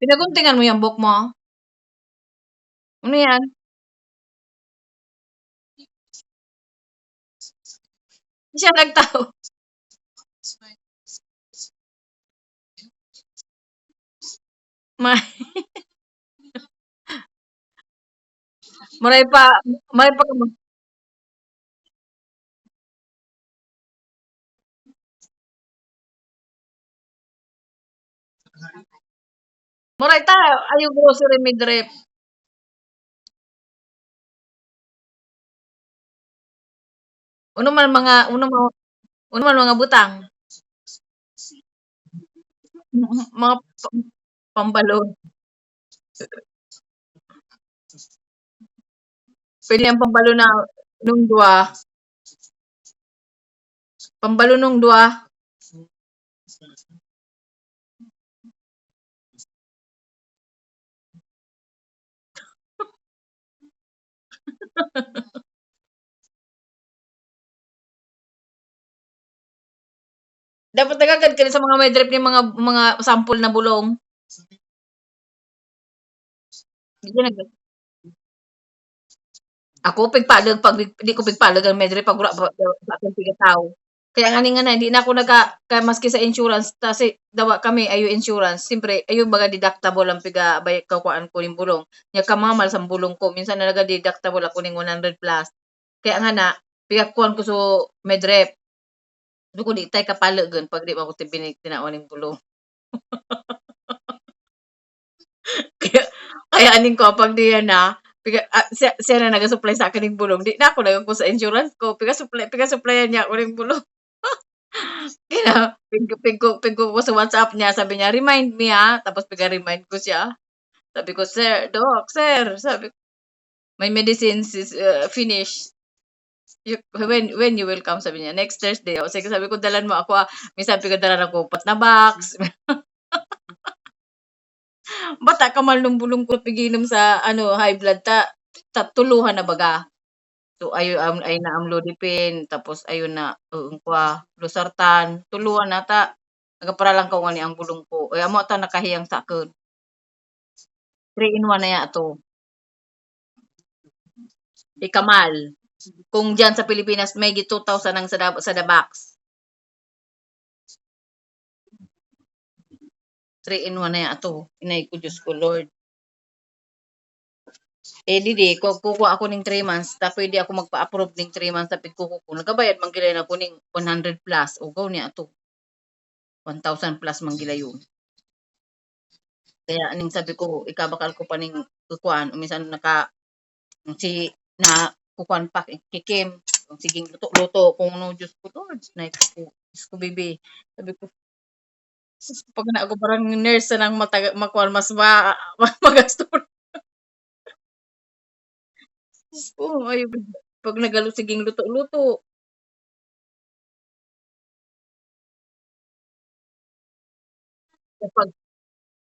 Pinaguntingan mo yung buhok mo? Ano yan? Di siya nagtao. Ma maray pa maray pa ka maray ta ayo grocery may drip. Uno man mga butang. Mga pambalon. Pwede ang pambalo na nung dua. Pambalo nung dua. Dapat nagagad ka rin sa mga may drip ni mga sample na bulong. Di ka nag ako pigpalag pag di ko pigpalag ang may drip pag wala pa sa akong pigataw. Kaya nga na hindi na ako kaya maski sa insurance kasi dawa kami ayo insurance siyempre ayo baga deductible ang piga bayad kakuan ko ning bulong. Nya kamamal sa bulong ko minsan na naga deductible ako ning 100 plus. Kaya nga na pigakuan ko so medrep. Do ko di tay kapalagan pag di ako tinaon ning bulong. Kaya kaya aning ko pag diyan na siya na naga-supply sa akin ning bulong di na ako nagako sa insurance ko piga-supplyan niya ako ning bulong. Kaya pig ko sa WhatsApp niya sabi niya, "Remind me ha." Tapos piga-remind ko siya. Sabi ko, "Sir, doc, sir," sabi ko, "My medicines is finished. When you will come?" Sabi niya, "Next Thursday." O sige, sabi ko, "Dalan mo ako ah." Minsan pigadalan ako 4 na box. Bata ka man nung bulong ko piginom sa ano high blood tuluhan na baga. So ayo ay na amlodipine tapos ayun na kwa losartan tuluhan na ta. Nagapara lang ko ani ang bulong ko. Ay amo ta nakahiyang sa akin. 3 in 1 na ya to. Ikamal. Kung diyan sa Pilipinas may 2,000 ang sa the box. 3 in 1 na ya to. Inay ko Diyos ko Lord. Eh didi kukuha ako ning 3 months ta pwede ako magpa-approve ning 3 months sa pigkuko ko. Nagabayad man gilay na ko ning 100 plus o go niya to. 1,000 plus man gila yun. Kaya aning sabi ko ikabakal ko pa ning kukuan minsan si na kukuan pa kikim sige luto kung ano Diyos ko Lord na Diyos ko baby sabi ko pag na ako parang nurse na nang makuan mas magasto Diyos ko ay pag nagalo siging luto-luto pag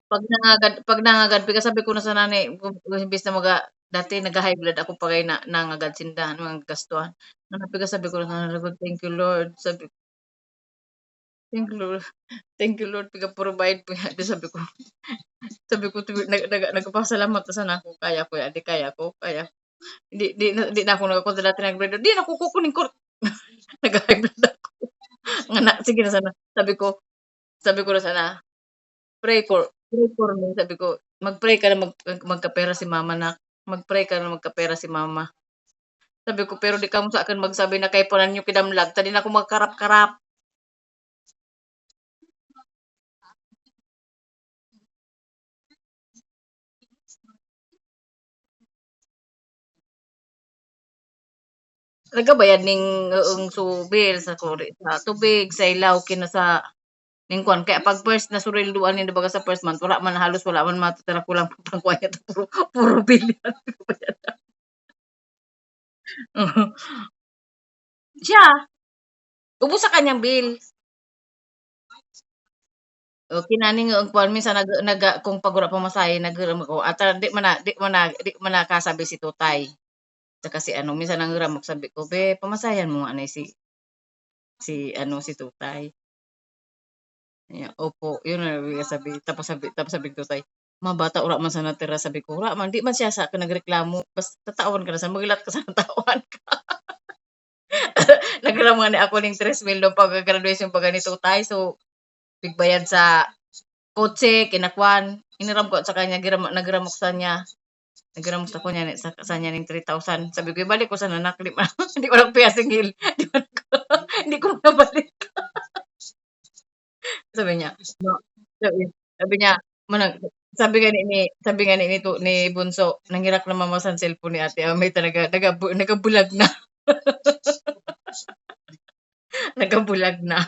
pag nangagad pika sabi ko na sa nanay imbes na dati naga-high blood ako pagay na nangagad sindahan mga gastuhan. Napiga sabi ko na sa nanay ko, "Thank you Lord." Thank you Lord. Thank you Lord pika-provide po yan. Sabi ko sabi ko nagpapasalamat ta sana ako kaya ko yan, di kaya ko kaya di na ako nagakontra dati nag-bread di na ko kukunin ko nag-high blood ako. Nga na sige na sana sabi ko na sana pray for me sabi ko mag-pray ka na magkapera si mama na mag-pray ka na magkapera si mama. Sabi ko pero di ka mo sa akin magsabi na kay punan niyo kidamlag tadi na ako magkarap-karap. Nagabayad ning subil sa sa tubig, sa ilaw kina sa ning kwan kaya pag first na surilduan ni baga sa first month wala man halos wala man matutira kulang pang kuya puro bill yan. Siya, ubos sa kanyang bill. O kinaning ang kwan minsan kung pag wala pamasahe naghiram ako at di man na kasabi si tutay. Tsaka si ano minsan nanghiram ako sabi ko, "Be pamasahean mo nga ni si tutay." Niya, "Opo." Yun ang sabi tapos sabi ko tutay Mga bata ura man sa natira sabi ko, "Ura man di man siya sa ka nagreklamo basta tawan ka na sa magilat ka sa tawan ka." Naghiram nga ni ako ning 3,000 nung pagka-graduation pa ganito tay so tigbayad sa kotse kinakwan hiniram ko sa kanya naghiram ako sa kanya naghiram ko sa kanya sa kanya ning 3,000 sabi ko ibalik ko sa nanak di man hindi ko lang piya singil di man ko hindi ko mabalik sabi niya no sabi niya manang sabi nga ni Bunso nangirak na mama sa cellphone ni ate may talaga nagabulag na nagabulag na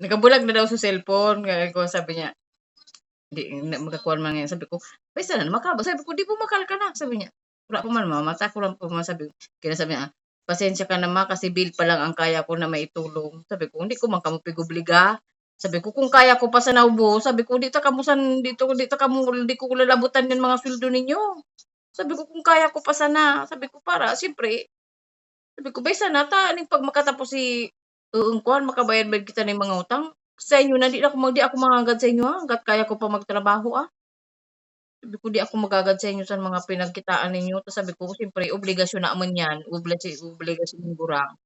nagabulag na daw sa cellphone kaya ko sabi niya di na magkakuan man ngayon. Sabi ko, "Pwes na makaba." Sabi ko, "Di bumakal ka na." Sabi niya. Wala pa man mamata ko lang po man sabi ko. Kaya sabi niya, "Pasensya ka na ma kasi bill pa lang ang kaya ko na maitulong." Sabi ko, "Hindi ko man kamo pig-obliga." Sabi ko, "Kung kaya ko pa sa naubo." Sabi ko, "Di ta kamo san dito di ta kamo di ko lalabutan yung mga sweldo ninyo." Sabi ko, "Kung kaya ko pa sana." Sabi ko, "Para siyempre." Sabi ko, "Baysa na ta ning pag makatapos si kuan makabayad-bayad kita ning mga utang." Sa inyo na di ako manghangad sa inyo ha, hangga't kaya ko pa magtrabaho ah. Sabi ko, "Di ako magagad sa inyo sa mga pinagkitaan ninyo." Tas sabi ko, "Siyempre obligasyon naman 'yan, obligasyon ng gurang."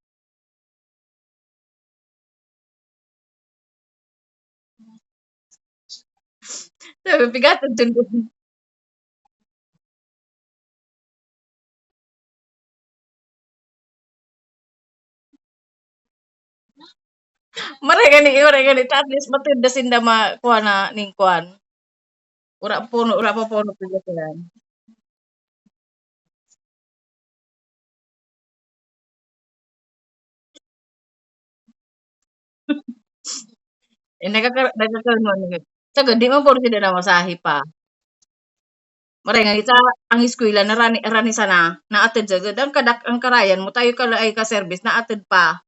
Sabi bigaton jud ko. Maray gani at least matid na sinda kuha na ning kuan. Ura pa puno pila sila. Nagkakaroon man gid. Sagad di man puro sila namasahe pa. Maray nga sa ang eskwela na rani rani sana naatid sagad ang karayan mo tayo ay ka-service naatid pa.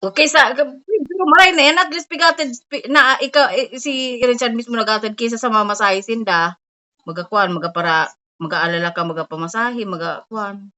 Okey pero maray na yan at least bigated na si Richard mismo naghatod kaysa sa mamasahe sinda. Magaalala ka magapamasahe, magakuan.